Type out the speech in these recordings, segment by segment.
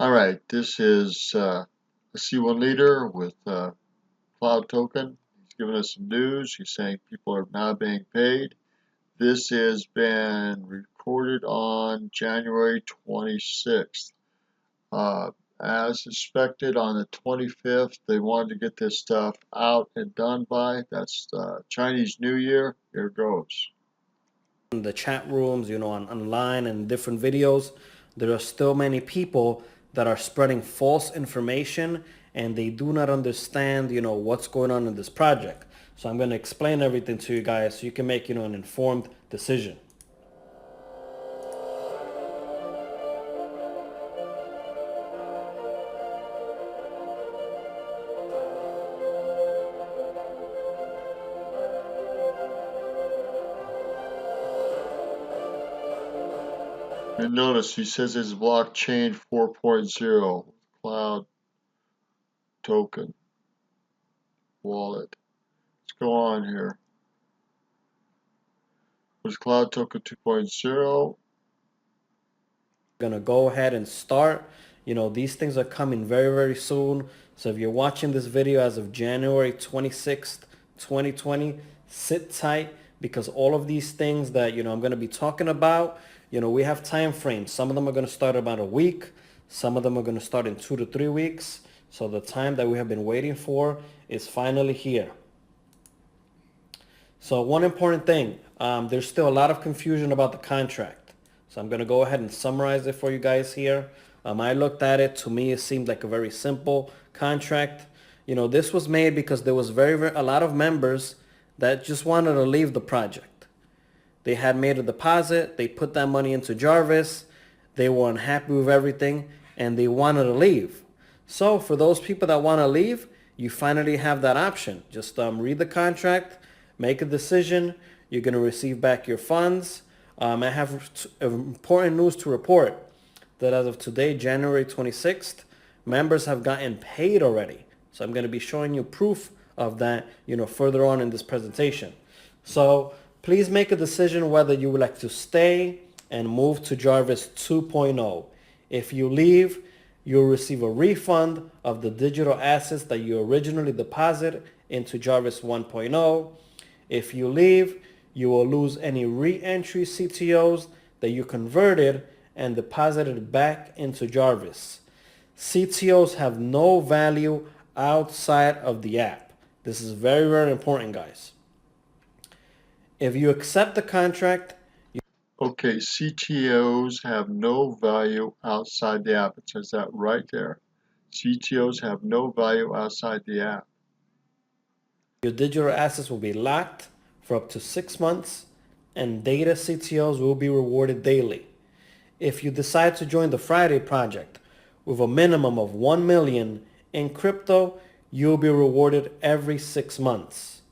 All right, this is a C1 leader with Cloud Token. He's giving us some news. He's saying people are now being paid. This has been recorded on January 26th. As suspected, on the 25th, they wanted to get this stuff out and done by. That's Chinese New Year. Here goes. In the chat rooms, online and different videos, there are still many people that are spreading false information and they do not understand, what's going on in this project. So I'm going to explain everything to you guys so you can make, an informed decision. And notice he says it's blockchain 4.0 Cloud Token wallet. Let's go on here. There's Cloud Token 2.0. Gonna go ahead and start. These things are coming very, very soon. So if you're watching this video as of January 26th, 2020, sit tight because all of these things that, I'm gonna be talking about, we have time frames. Some of them are gonna start about a week. Some of them are gonna start in 2 to 3 weeks. So the time that we have been waiting for is finally here. So one important thing, there's still a lot of confusion about the contract. So I'm going to go ahead and summarize it for you guys here. I looked at it. To me, it seemed like a very simple contract. This was made because there was a lot of members that just wanted to leave the project. They had made a deposit. They put that money into Jarvis. They were unhappy with everything and they wanted to leave. So for those people that want to leave, you finally have that option. Just read the contract, make a decision. You're going to receive back your funds. I have important news to report that as of today, January 26th, members have gotten paid already. So I'm going to be showing you proof of that, further on in this presentation. So please make a decision whether you would like to stay and move to Jarvis 2.0. If you leave, you'll receive a refund of the digital assets that you originally deposited into Jarvis 1.0. If you leave, you will lose any re-entry CTOs that you converted and deposited back into Jarvis. CTOs have no value outside of the app. This is very, very important, guys. If you accept the contract, Okay, CTOs have no value outside the app. It says that right there. CTOs have no value outside the app. your digital assets will be locked for up to 6 months and data CTOs will be rewarded daily. If you decide to join the Friday project with a minimum of 1 million in crypto, you'll be rewarded every 6 months.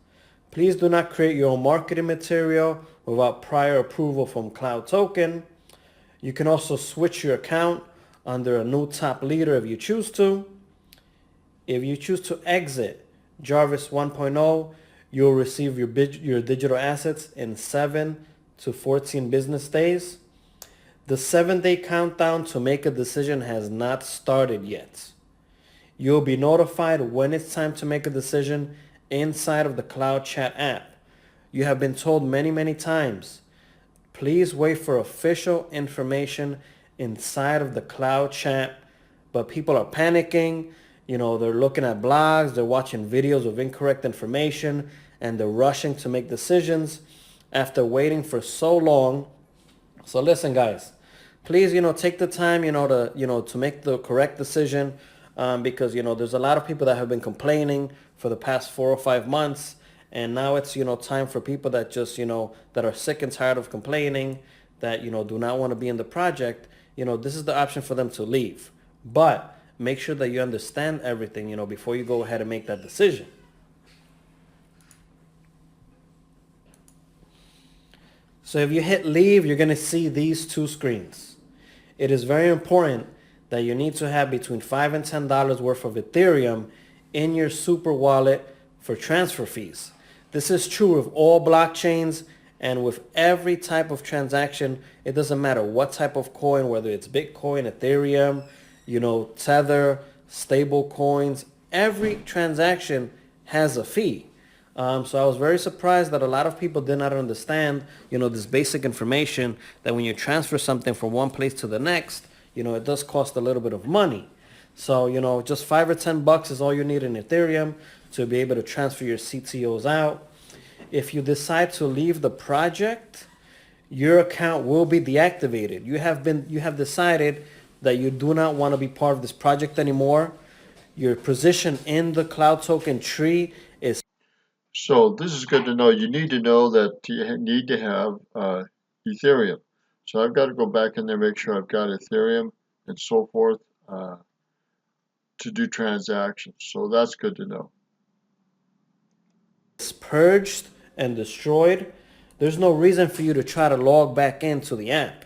Please do not create your own marketing material without prior approval from Cloud Token. You can also switch your account under a new top leader if you choose to. If you choose to exit Jarvis 1.0, you'll receive your digital assets in 7 to 14 business days. The 7-day countdown to make a decision has not started yet. You'll be notified when it's time to make a decision inside of the Cloud Chat app. You have been told many, many times, please wait for official information inside of the Cloud Chat, but people are panicking. They're looking at blogs, they're watching videos of incorrect information, and they're rushing to make decisions after waiting for so long. So listen, guys, please, take the time, to make the correct decision, because, there's a lot of people that have been complaining for the past 4 or 5 months, and now it's, time for people that just, that are sick and tired of complaining, that, do not want to be in the project. This is the option for them to leave. But make sure that you understand everything, before you go ahead and make that decision. So if you hit leave, you're going to see these 2 screens. It is very important that you need to have between $5 and $10 worth of Ethereum in your super wallet for transfer fees. This is true of all blockchains and with every type of transaction. It doesn't matter what type of coin, whether it's Bitcoin, Ethereum, Tether, stable coins, every transaction has a fee. So I was very surprised that a lot of people did not understand, this basic information that when you transfer something from one place to the next, it does cost a little bit of money. So, just $5 or $10 is all you need in Ethereum to be able to transfer your CTOs out. If you decide to leave the project, your account will be deactivated. You have decided that you do not want to be part of this project anymore. Your position in the cloud token tree is So this is good to know. You need to know that you need to have Ethereum. So I've got to go back in there, make sure I've got Ethereum and so forth to do transactions. So that's good to know. purged and destroyed. There's no reason for you to try to log back into the app.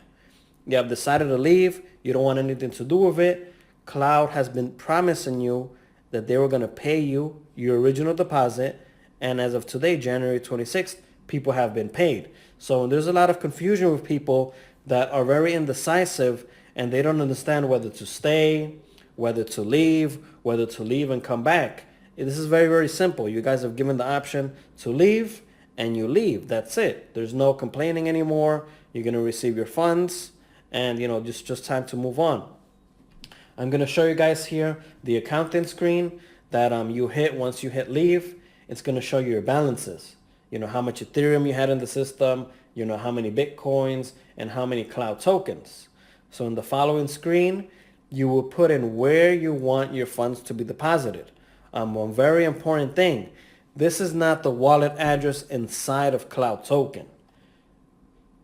You have decided to leave. You don't want anything to do with it. Cloud has been promising you that they were going to pay you your original deposit. And as of today, January 26th, people have been paid. So there's a lot of confusion with people that are very indecisive and they don't understand whether to stay, whether to leave and come back. This is very, very simple. You guys have given the option to leave and you leave. That's it. There's no complaining anymore. You're going to receive your funds and, just time to move on. I'm going to show you guys here the accounting screen that you hit once you hit leave. It's going to show you your balances. How much Ethereum you had in the system, how many Bitcoins, and how many cloud tokens. So in the following screen, you will put in where you want your funds to be deposited. One very important thing, this is not the wallet address inside of Cloud Token.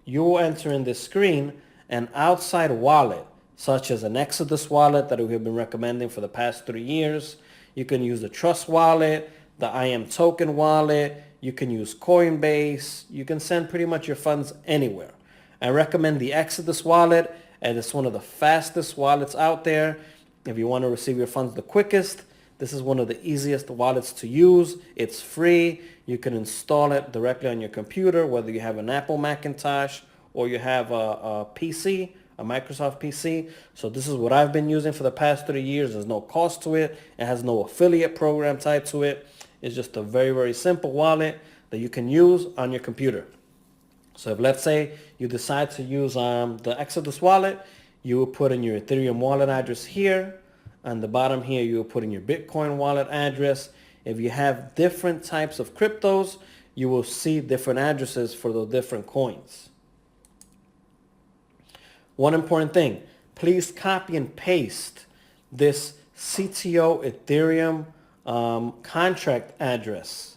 You will enter in this screen an outside wallet, such as an Exodus wallet that we have been recommending for the past 3 years. You can use the Trust wallet, the IM Token wallet. You can use Coinbase. You can send pretty much your funds anywhere. I recommend the Exodus wallet, and it's one of the fastest wallets out there. If you want to receive your funds the quickest, this is one of the easiest wallets to use. It's free. You can install it directly on your computer, whether you have an Apple Macintosh or you have a PC, a Microsoft PC. So this is what I've been using for the past 3 years. There's no cost to it. It has no affiliate program tied to it. It's just a very, very simple wallet that you can use on your computer. So if, let's say, you decide to use the Exodus wallet, you will put in your Ethereum wallet address here. On the bottom here, you will put in your Bitcoin wallet address. If you have different types of cryptos, you will see different addresses for those different coins. One important thing, please copy and paste this CTO Ethereum contract address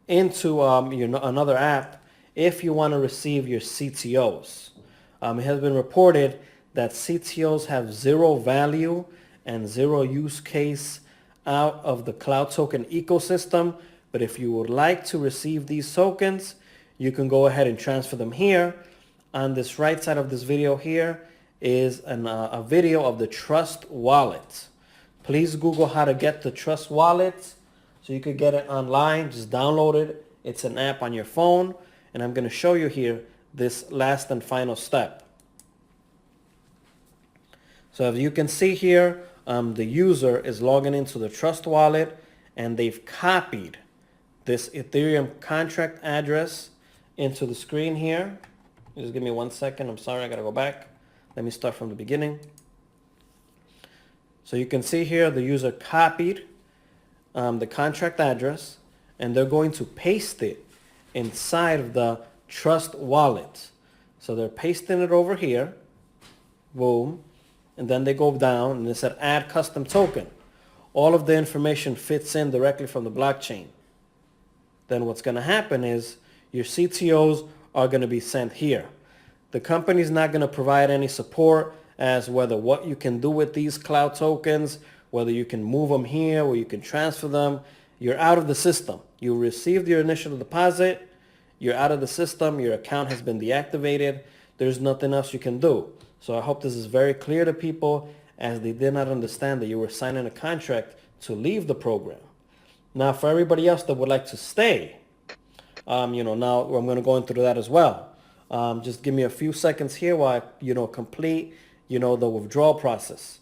into another app if you want to receive your CTOs. It has been reported that CTOs have zero value and zero use case out of the cloud token ecosystem. But if you would like to receive these tokens, you can go ahead and transfer them here. On this right side of this video here is a video of the Trust Wallet. Please Google how to get the Trust Wallet so you could get it online. Just download it. It's an app on your phone. And I'm going to show you here this last and final step. So as you can see here, the user is logging into the Trust Wallet and they've copied this Ethereum contract address into the screen here. Just give me 1 second. I'm sorry, I gotta go back. Let me start from the beginning. So you can see here the user copied the contract address and they're going to paste it inside of the Trust Wallet. So they're pasting it over here. Boom. And then they go down and it said add custom token. All of the information fits in directly from the blockchain. Then what's going to happen is your CTOs are going to be sent here. The company's not going to provide any support as whether what you can do with these cloud tokens, whether you can move them here or you can transfer them. You're out of the system. You received your initial deposit. You're out of the system. Your account has been deactivated. There's nothing else you can do. So I hope this is very clear to people as they did not understand that you were signing a contract to leave the program. Now for everybody else that would like to stay, now I'm going to go into that as well. Just give me a few seconds here while I, complete, the withdrawal process.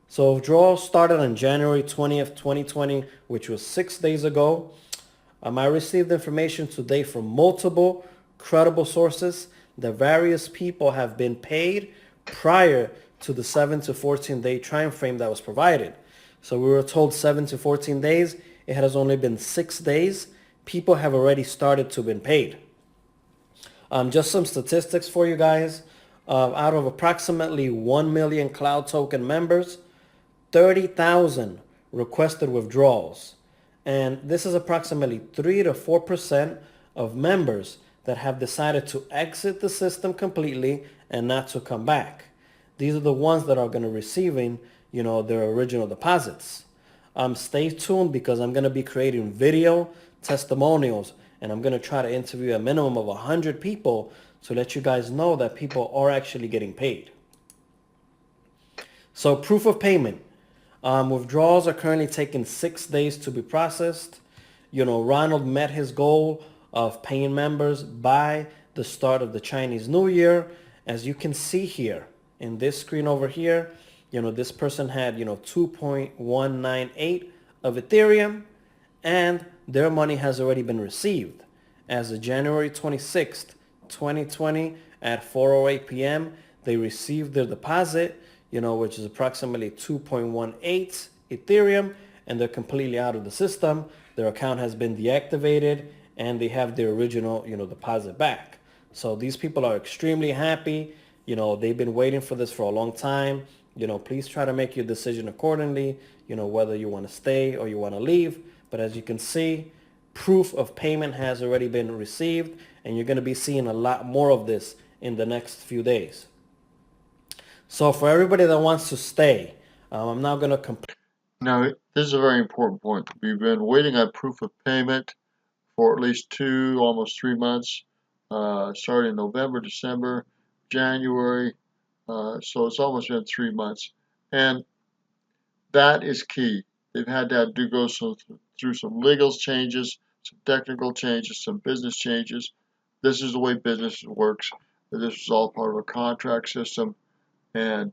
So withdrawal started on January 20th, 2020, which was 6 days ago. I received information today from multiple credible sources that various people have been paid prior to the 7 to 14 day time frame that was provided. So we were told 7 to 14 days. It has only been 6 days. People have already started to been paid. Just some statistics for you guys. Out of approximately 1 million Cloud Token members, 30,000 requested withdrawals. And this is approximately 3 to 4% of members that have decided to exit the system completely and not to come back. These are the ones that are going to receiving, their original deposits. Stay tuned because I'm going to be creating video testimonials and I'm going to try to interview a minimum of 100 people to let you guys know that people are actually getting paid. So proof of payment. Withdrawals are currently taking 6 days to be processed. Ronald met his goal of paying members by the start of the Chinese New Year. As you can see here in this screen over here, this person had, 2.198 of Ethereum and their money has already been received. As of January 26th, 2020 at 4:08 p.m., they received their deposit, which is approximately 2.18 Ethereum, and they're completely out of the system. Their account has been deactivated and they have their original, deposit back. So these people are extremely happy. They've been waiting for this for a long time. Please try to make your decision accordingly, whether you want to stay or you want to leave. But as you can see, proof of payment has already been received, and you're going to be seeing a lot more of this in the next few days. So for everybody that wants to stay, I'm now going to Now, this is a very important point. We've been waiting on proof of payment for at least 2, almost 3 months, starting in November, December, January. So it's almost been 3 months. And that is key. They've had to go through some legal changes, some technical changes, some business changes. This is the way business works. This is all part of a contract system. And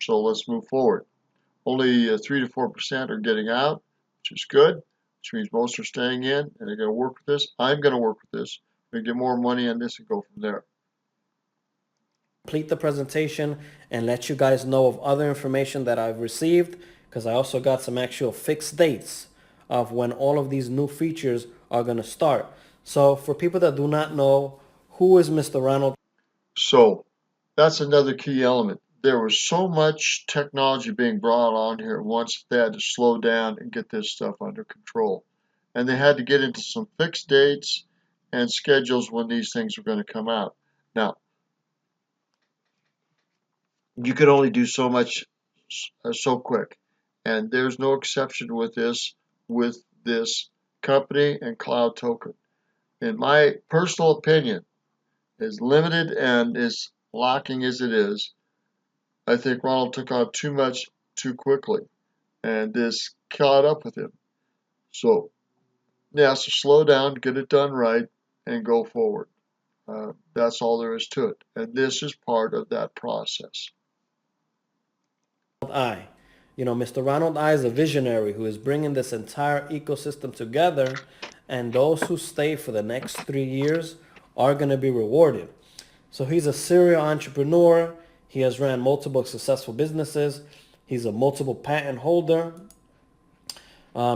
so let's move forward. Only 3 to 4% are getting out, which is good, which means most are staying in, and they're going to work with this. I'm going to work with this. We're going to get more money on this and go from there. complete the presentation and let you guys know of other information that I've received, because I also got some actual fixed dates of when all of these new features are going to start. So for people that do not know, who is Mr. Ronald? So that's another key element. There was so much technology being brought on here at once, they had to slow down and get this stuff under control. And they had to get into some fixed dates and schedules when these things were going to come out. Now, you can only do so much so quick. And there's no exception with this company and Cloud Token. In my personal opinion, as limited and as lacking as it is, I think Ronald took on too much too quickly, and this caught up with him. So he has to slow down, get it done right, and go forward. That's all there is to it. And this is part of that process. I. Mr. Ronald I is a visionary who is bringing this entire ecosystem together, and those who stay for the next 3 years are going to be rewarded. So he's a serial entrepreneur. He has ran multiple successful businesses. He's a multiple patent holder.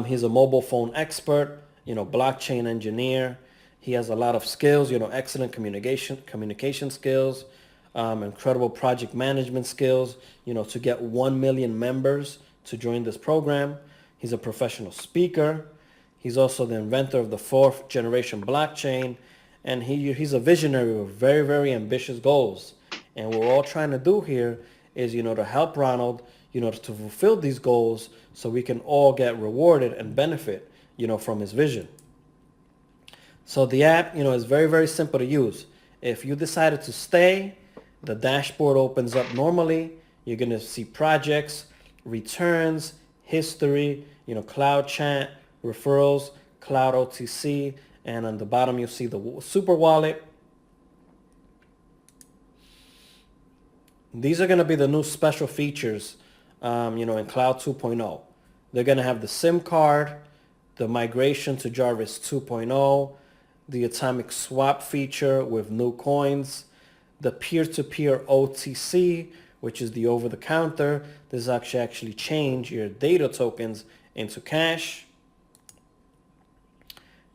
He's a mobile phone expert, blockchain engineer. He has a lot of skills, excellent communication skills, incredible project management skills, to get 1 million members to join this program. He's a professional speaker. He's also the inventor of the 4th generation blockchain. And he's a visionary with very, very ambitious goals. And what we're all trying to do here is, to help Ronald, to fulfill these goals so we can all get rewarded and benefit, from his vision. So the app, is very, very simple to use. If you decided to stay, the dashboard opens up normally. You're going to see projects, returns, history, cloud chat, referrals, cloud OTC, and on the bottom you'll see the super wallet. These are going to be the new special features in Cloud 2.0. They're going to have the SIM card, the migration to Jarvis 2.0, the atomic swap feature with new coins, the peer-to-peer OTC, which is the over-the-counter. This is actually change your data tokens into cash.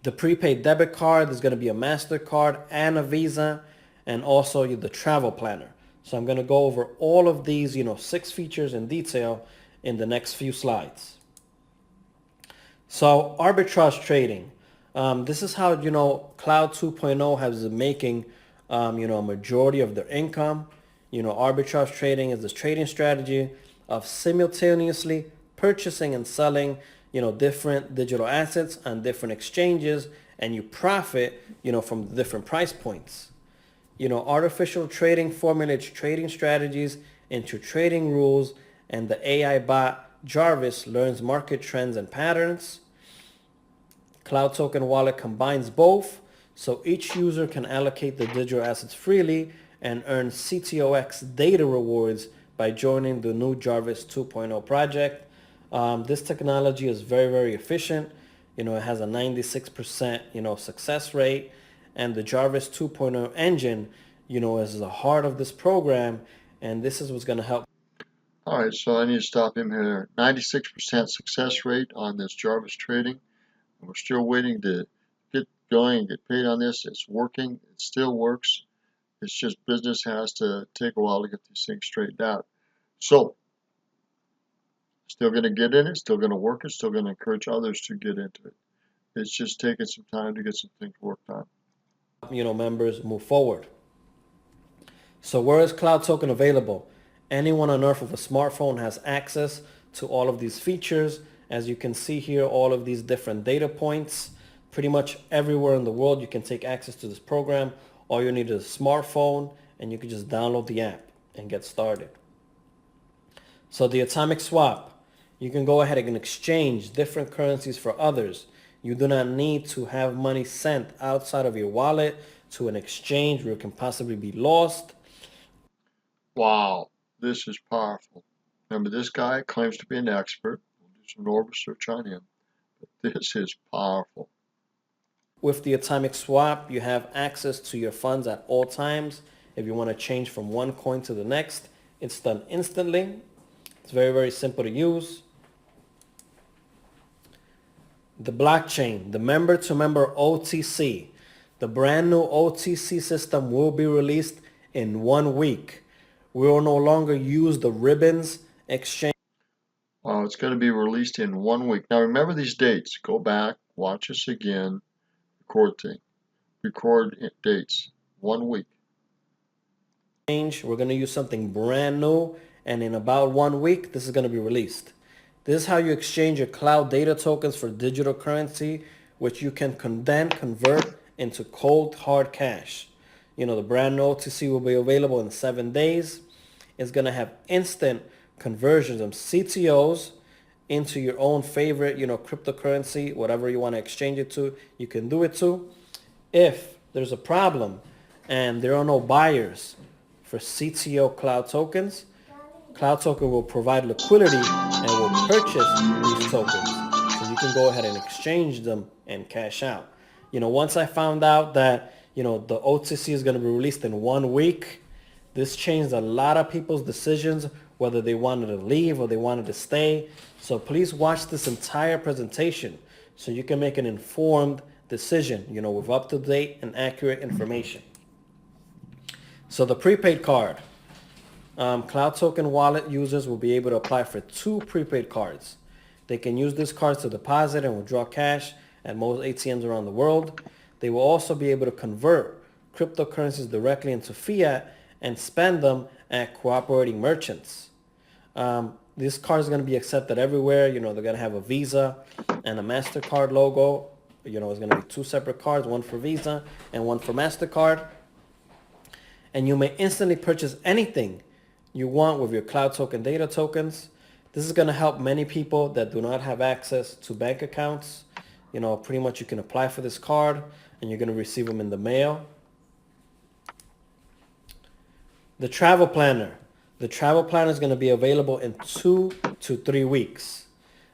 The prepaid debit card, there's going to be a MasterCard and a Visa, and also the travel planner. So I'm going to go over all of these, 6 features in detail in the next few slides. So arbitrage trading. This is how, Cloud 2.0 has been making, a majority of their income. Arbitrage trading is this trading strategy of simultaneously purchasing and selling, different digital assets on different exchanges, and you profit, from the different price points. Artificial trading formulates trading strategies into trading rules, and the AI bot Jarvis learns market trends and patterns. Cloud Token Wallet combines both, so each user can allocate the digital assets freely and earn CTOX data rewards by joining the new Jarvis 2.0 project. This technology is very, very efficient. It has a 96%, success rate, and the Jarvis 2.0 engine, is the heart of this program, and this is what's going to help. All right, so I need to stop him here. 96% success rate on this Jarvis trading. We're still waiting to get going and get paid on this. It's working. It still works. It's just business has to take a while to get these things straightened out. So, still going to get in it, still going to work it, still going to encourage others to get into it. It's just taking some time to get some things worked on. Members move forward. So where is Cloud Token available? Anyone on earth with a smartphone has access to all of these features. As you can see here, all of these different data points. Pretty much everywhere in the world you can take access to this program. All you need is a smartphone, and you can just download the app and get started. So the atomic swap, you can go ahead and exchange different currencies for others. You do not need to have money sent outside of your wallet to an exchange where it can possibly be lost. Wow, this is powerful. Remember, this guy claims to be an expert. We'll do some more research on him. But this is powerful. With the atomic swap, you have access to your funds at all times. If you want to change from one coin to the next, it's done instantly. It's very, very simple to use. The blockchain, the member-to-member OTC. The brand new OTC system will be released in 1 week. We will no longer use the ribbons exchange. It's going to be released in 1 week. Now remember these dates. Go back, watch us again, record dates. 1 week. We're going to use something brand new, and in about 1 week, this is going to be released. This is how you exchange your cloud data tokens for digital currency, which you can then convert into cold hard cash. The brand new OTC will be available in 7 days. It's going to have instant conversions of CTOs into your own favorite, cryptocurrency, whatever you want to exchange it to, you can do it to. If there's a problem and there are no buyers for CTO cloud tokens, Cloud Token will provide liquidity and will purchase these tokens. So you can go ahead and exchange them and cash out. Once I found out that, the OTC is going to be released in 1 week, this changed a lot of people's decisions, whether they wanted to leave or they wanted to stay. So please watch this entire presentation so you can make an informed decision, with up-to-date and accurate information. So the prepaid card. Cloud Token Wallet users will be able to apply for 2 prepaid cards. They can use these cards to deposit and withdraw cash at most ATMs around the world. They will also be able to convert cryptocurrencies directly into fiat and spend them at cooperating merchants. This card is going to be accepted everywhere. They're going to have a Visa and a MasterCard logo. It's going to be 2 separate cards, one for Visa and one for MasterCard. And you may instantly purchase anything you want with your Cloud Token data tokens. This is going to help many people that do not have access to bank accounts. Pretty much you can apply for this card and you're going to receive them in the mail. The travel planner. The travel planner is going to be available in 2 to 3 weeks.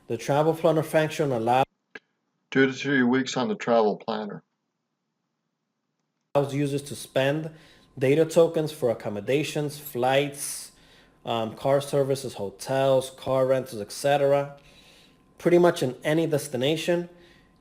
The travel planner function allows 2 to 3 weeks on the travel planner. users to spend data tokens for accommodations, flights, car services, hotels, car rentals, etc. Pretty much in any destination.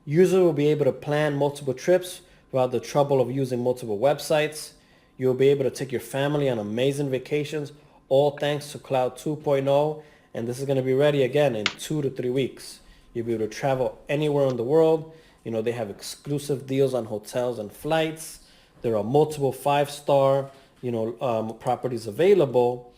Users will be able to plan multiple trips without the trouble of using multiple websites. You'll be able to take your family on amazing vacations, all thanks to Cloud 2.0, and this is going to be ready again in 2 to 3 weeks. You'll be able to travel anywhere in the world. They have exclusive deals on hotels and flights. There are multiple 5-star, properties available.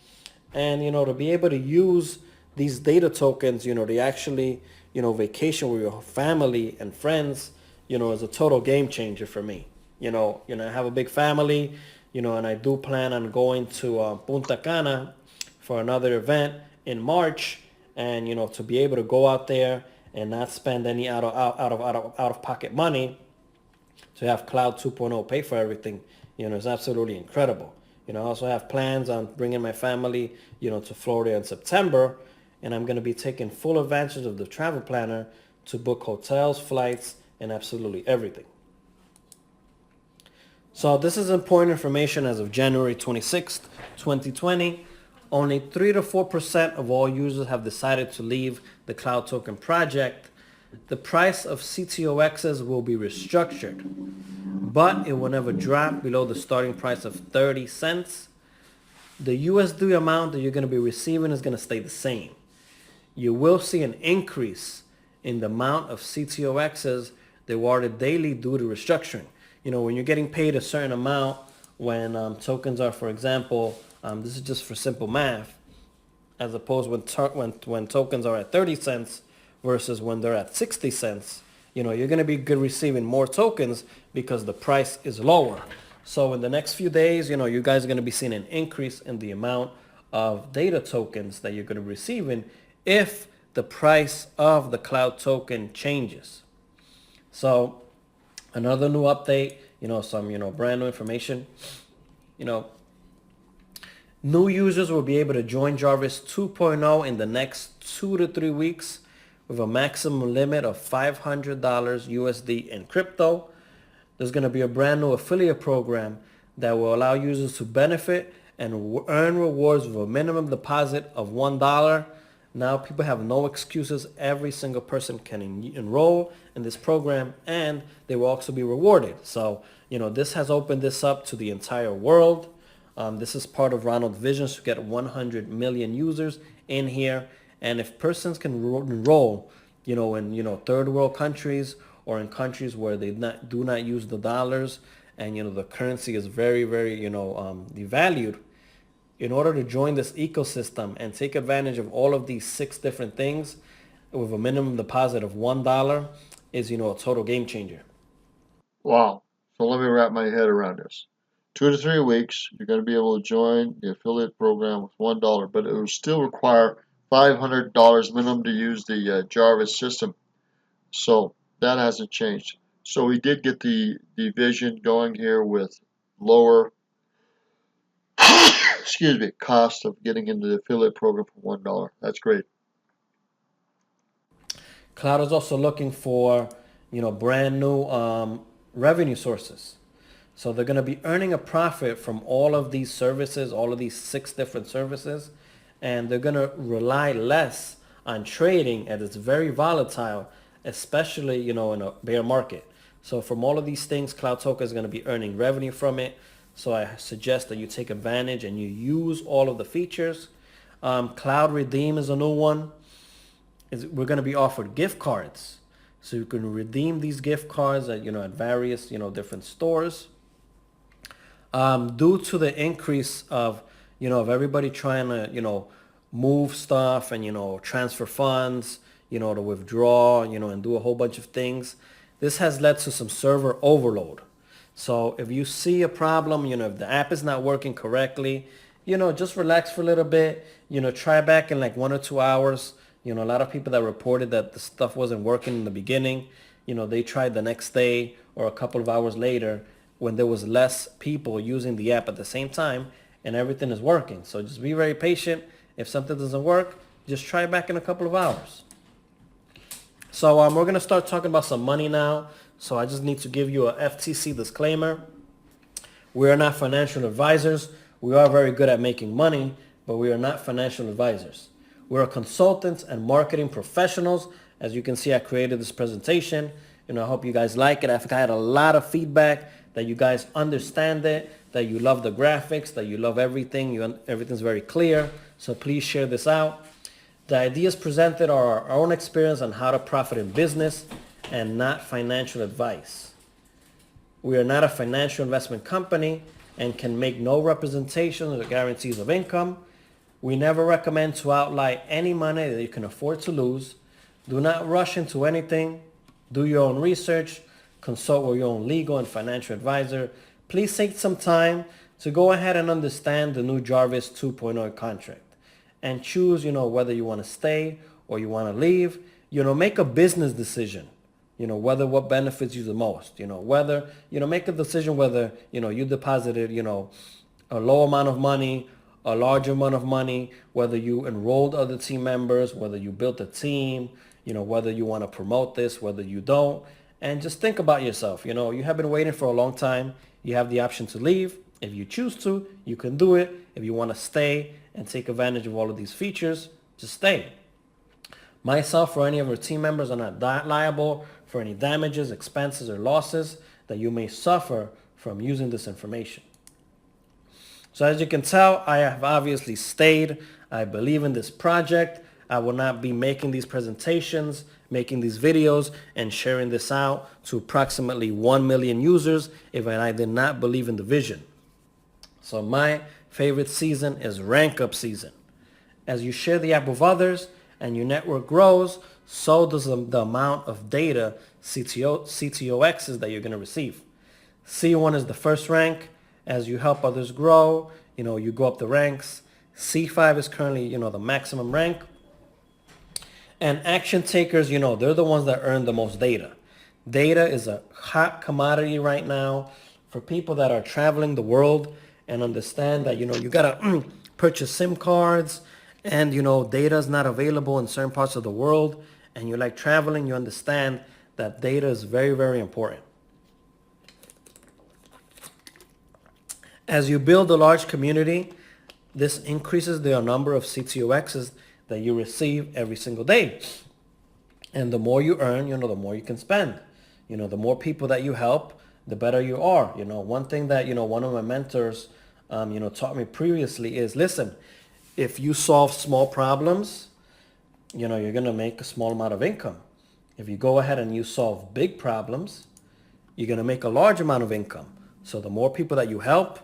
And, to be able to use these data tokens, to actually, vacation with your family and friends, is a total game changer for me. I have a big family, and I do plan on going to Punta Cana for another event in March, and, to be able to go out there and not spend any out of pocket money, to have Cloud 2.0 pay for everything, is absolutely incredible. I also have plans on bringing my family, to Florida in September, and I'm going to be taking full advantage of the travel planner to book hotels, flights, and absolutely everything. So this is important information as of January 26th, 2020. Only 3 to 4% of all users have decided to leave the Cloud Token project. The price of CTOXs will be restructured, but it will never drop below the starting price of 30 cents. The USD amount that you're going to be receiving is going to stay the same. You will see an increase in the amount of CTOXs that were ordered daily due to restructuring. When you're getting paid a certain amount, when tokens are, for example, this is just for simple math, as opposed when tokens are at 30 cents versus when they're at 60 cents, you're going to be receiving more tokens because the price is lower. So in the next few days, you guys are going to be seeing an increase in the amount of data tokens that you're going to be receiving if the price of the Cloud token changes. So another new update, some, brand new information, new users will be able to join Jarvis 2.0 in the next 2 to 3 weeks with a maximum limit of $500 USD in crypto. There's going to be a brand new affiliate program that will allow users to benefit and earn rewards with a minimum deposit of $1. Now people have no excuses. Every single person can enroll in this program and they will also be rewarded. So, this has opened this up to the entire world. This is part of Ronald's visions to get 100 million users in here. And if persons can enroll, in third world countries or in countries where they do not use the dollars and, the currency is very, very, devalued, in order to join this ecosystem and take advantage of all of these 6 different things with a minimum deposit of $1 is, a total game changer. Wow. So let me wrap my head around this. 2 to 3 weeks, you're going to be able to join the affiliate program with $1, but it will still require $500 minimum to use the Jarvis system. So that hasn't changed. So we did get the vision going here with lower cost of getting into the affiliate program for $1. That's great. Cloud is also looking for, brand new revenue sources. So they're going to be earning a profit from all of these services, all of these 6 different services, and they're going to rely less on trading as it's very volatile, especially, in a bear market. So from all of these things, Cloud Token is going to be earning revenue from it. So I suggest that you take advantage and you use all of the features. Cloud Redeem is a new one. We're going to be offered gift cards. So you can redeem these gift cards at, at various, different stores. Due to the increase of, of everybody trying to, move stuff and, transfer funds, to withdraw, and do a whole bunch of things, this has led to some server overload. So if you see a problem, if the app is not working correctly, just relax for a little bit, try back in like 1 or 2 hours. A lot of people that reported that the stuff wasn't working in the beginning, they tried the next day or a couple of hours later when there was less people using the app at the same time, and everything is working. So just be very patient. If something doesn't work, just try back in a couple of hours. So we're going to start talking about some money now. So I just need to give you a FTC disclaimer. We are not financial advisors. We are very good at making money, but we are not financial advisors. We are consultants and marketing professionals. As you can see, I created this presentation. I hope you guys like it. I've had a lot of feedback that you guys understand it, that you love the graphics, that you love everything. Everything's very clear. So please share this out. The ideas presented are our own experience on how to profit in business and not financial advice. We are not a financial investment company and can make no representations or guarantees of income. We never recommend to outlay any money that you can afford to lose. Do not rush into anything. Do your own research. Consult with your own legal and financial advisor. Please take some time to go ahead and understand the new Jarvis 2.0 contract and choose, whether you want to stay or you want to leave. Make a business decision. Whether what benefits you the most. Whether, make a decision whether, you deposited, a low amount of money, a large amount of money, whether you enrolled other team members, whether you built a team, whether you want to promote this, whether you don't. And just think about yourself. You have been waiting for a long time. You have the option to leave. If you choose to, you can do it. If you want to stay and take advantage of all of these features, just stay. Myself or any of our team members are not liable for any damages, expenses, or losses that you may suffer from using this information. So as you can tell, I have obviously stayed. I believe in this project. I will not be making these presentations, making these videos, and sharing this out to approximately 1 million users if I did not believe in the vision. So my favorite season is rank up season. As you share the app with others and your network grows, so does the amount of data CTOXs that you're going to receive. C1 is the first rank. As you help others grow, you go up the ranks. C5 is currently, the maximum rank. And action takers, they're the ones that earn the most data. Data is a hot commodity right now for people that are traveling the world and understand that, you got to purchase SIM cards and, data is not available in certain parts of the world. And you like traveling, you understand that data is very, very important. As you build a large community, this increases the number of CTOXs that you receive every single day. And the more you earn, the more you can spend. The more people that you help, the better you are. One thing that, one of my mentors, taught me previously is, listen, if you solve small problems, you're going to make a small amount of income. If you go ahead and you solve big problems, you're going to make a large amount of income. So the more people that you help,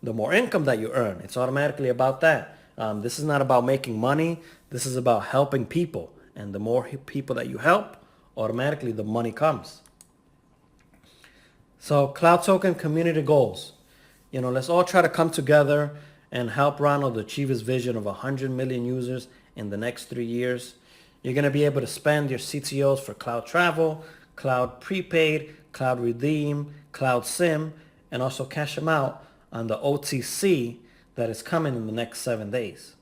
the more income that you earn. It's automatically about that. This is not about making money. This is about helping people. And the more people that you help, automatically the money comes. So Cloud Token community goals. Let's all try to come together and help Ronald achieve his vision of 100 million users in the next 3 years. You're going to be able to spend your CTOs for cloud travel, cloud prepaid, cloud redeem, cloud SIM, and also cash them out on the OTC that is coming in the next 7 days.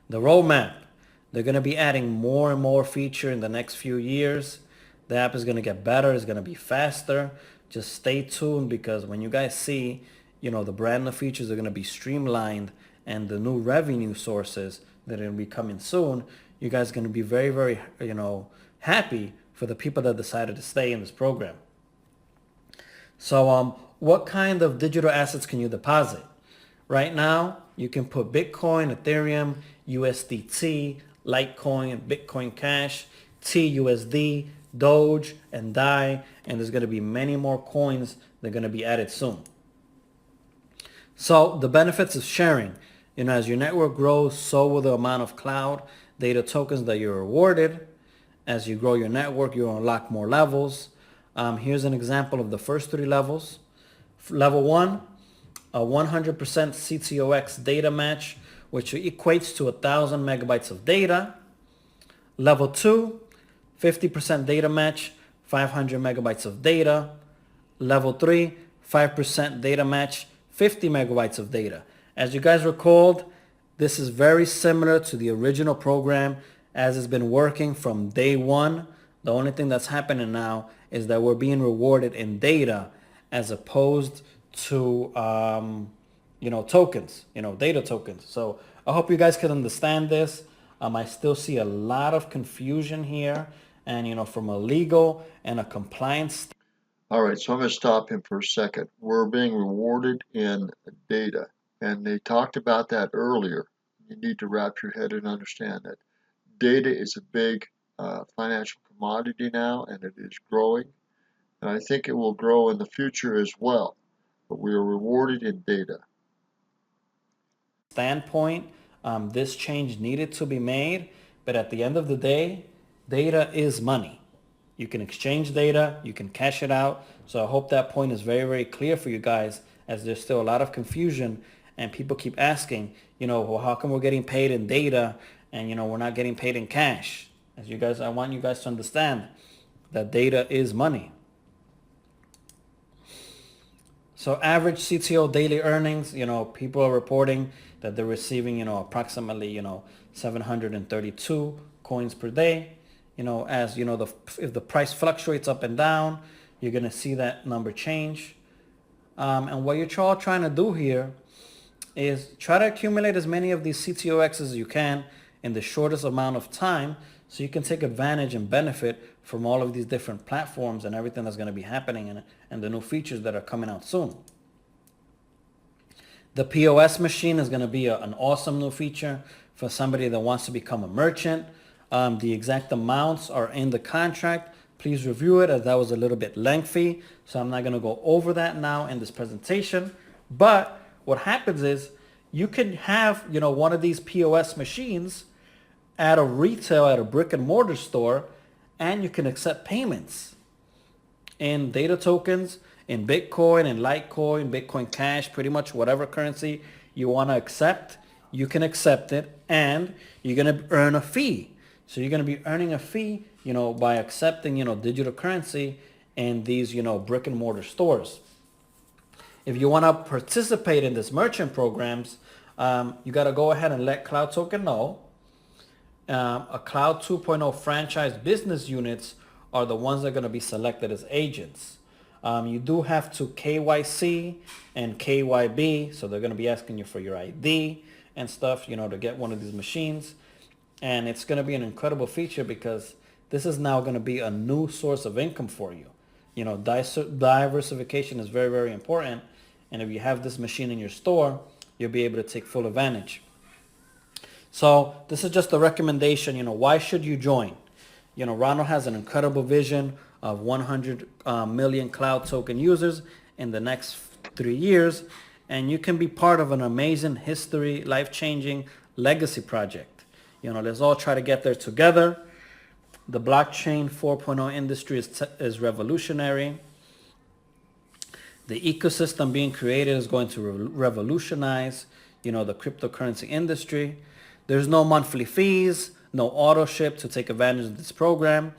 The roadmap. They're going to be adding more and more feature in the next few years. The app is going to get better. It's going to be faster. Just stay tuned because when you guys see, the brand new features are going to be streamlined and the new revenue sources that are going to be coming soon, you guys are going to be very, very, happy for the people that decided to stay in this program. So what kind of digital assets can you deposit? Right now, you can put Bitcoin, Ethereum, USDT, Litecoin, Bitcoin Cash, TUSD, Doge, and DAI, and there's going to be many more coins that are going to be added soon. So the benefits of sharing, as your network grows, so will the amount of cloud data tokens that you're awarded. As you grow your network, you unlock more levels. Here's an example of the first 3 levels. Level 1, a 100% CTOX data match, which equates to 1,000 megabytes of data. Level 2, 50% data match, 500 megabytes of data. Level 3, 5% data match, 50 megabytes of data. As you guys recalled, this is very similar to the original program as it's been working from day one. The only thing that's happening now is that we're being rewarded in data as opposed to, tokens, data tokens. So I hope you guys can understand this. I still see a lot of confusion here, and from a legal and a compliance. All right, so I'm going to stop him for a second. We're being rewarded in data, and they talked about that earlier. You need to wrap your head and understand that data is a big financial commodity now, and it is growing. And I think it will grow in the future as well. But we are rewarded in data. Standpoint, this change needed to be made, but at the end of the day, data is money. You can exchange data, you can cash it out. So I hope that point is very, very clear for you guys, as there's still a lot of confusion and people keep asking, well, how come we're getting paid in data and, we're not getting paid in cash? I want you guys to understand that data is money. So average CTO daily earnings, people are reporting that they're receiving, approximately, 732 coins per day. As if the price fluctuates up and down, you're going to see that number change. And what you're all trying to do here is try to accumulate as many of these CTOXs as you can in the shortest amount of time, so you can take advantage and benefit from all of these different platforms and everything that's going to be happening and the new features that are coming out soon. The POS machine is going to be an awesome new feature for somebody that wants to become a merchant. The exact amounts are in the contract. Please review it, as that was a little bit lengthy. So I'm not going to go over that now in this presentation. But what happens is you can have, one of these POS machines at a retail, at a brick and mortar store, and you can accept payments in data tokens, in Bitcoin, in Litecoin, Bitcoin Cash, pretty much whatever currency you want to accept, you can accept it, and you're going to earn a fee. So you're going to be earning a fee, by accepting, digital currency in these, brick and mortar stores. If you want to participate in this merchant programs, you got to go ahead and let Cloud Token know. A Cloud 2.0 franchise business units are the ones that are going to be selected as agents. You do have to KYC and KYB, so they're going to be asking you for your ID and stuff, to get one of these machines. And it's going to be an incredible feature because this is now going to be a new source of income for you. Diversification is very, very important. And if you have this machine in your store, you'll be able to take full advantage. So this is just a recommendation. Why should you join? Ronald has an incredible vision of 100 million cloud token users in the next 3 years. And you can be part of an amazing history, life-changing legacy project. Let's all try to get there together. The blockchain 4.0 industry is revolutionary. The ecosystem being created is going to revolutionize, the cryptocurrency industry. There's no monthly fees, no auto ship to take advantage of this program.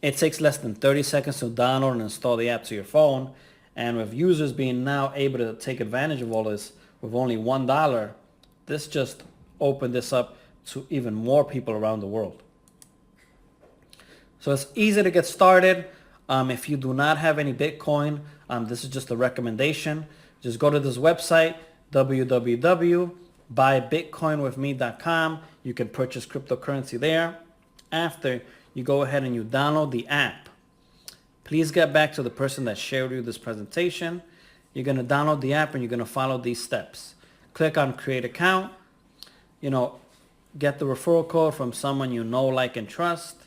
It takes less than 30 seconds to download and install the app to your phone. And with users being now able to take advantage of all this with only $1, this just opened this up to even more people around the world. So it's easy to get started. If you do not have any Bitcoin, this is just a recommendation. Just go to this website, www.buybitcoinwithme.com. You can purchase cryptocurrency there. After, you go ahead and you download the app. Please get back to the person that shared you this presentation. You're going to download the app and you're going to follow these steps. Click on create account. Get the referral code from someone you know, like, and trust.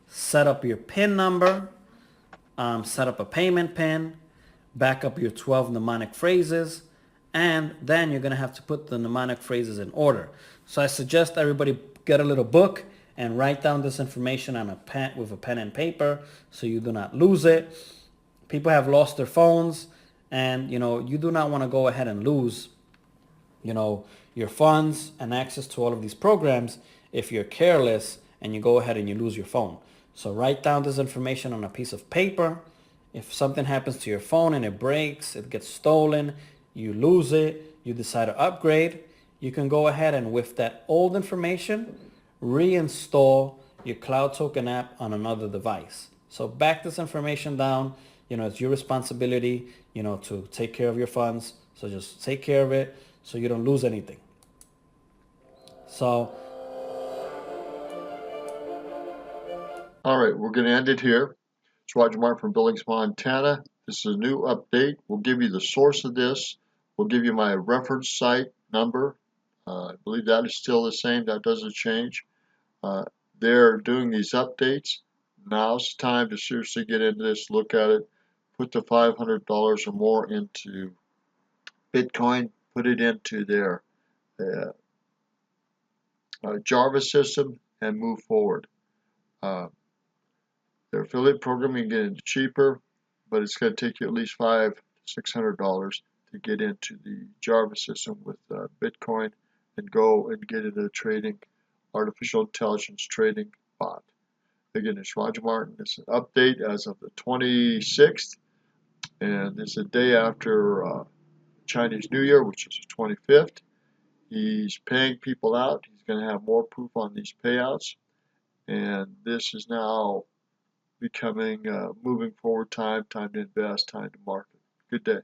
Set up your PIN number. Set up a payment PIN. Back up your 12 mnemonic phrases. And then you're going to have to put the mnemonic phrases in order. So I suggest everybody get a little book and write down this information on a pen with a pen and paper so you do not lose it. People have lost their phones, and you do not want to go ahead and lose your funds and access to all of these programs if you're careless and you go ahead and you lose your phone. So write down this information on a piece of paper. If something happens to your phone and it breaks, it gets stolen, you lose it, you decide to upgrade, you can go ahead and with that old information, reinstall your Cloud Token app on another device. So back this information down. It's your responsibility, to take care of your funds. So just take care of it so you don't lose anything. So, All right, we're going to end it here. It's Roger Martin from Billings, Montana. This is a new update. We'll give you the source of this. We'll give you my reference site number. I believe that is still the same. That doesn't change. They're doing these updates. Now's the time to seriously get into this, look at it, put the $500 or more into Bitcoin, put it into their Java system, and move forward. Their affiliate program, you can get it cheaper, but it's going to take you at least $500 to $600 to get into the Java system with Bitcoin and go and get into trading, artificial intelligence trading bot. Again, it's Roger Martin. It's an update as of the 26th, and it's a day after Chinese New Year, which is the 25th. He's paying people out. He's going to have more proof on these payouts, and this is now becoming moving forward time to invest, time to market. Good day.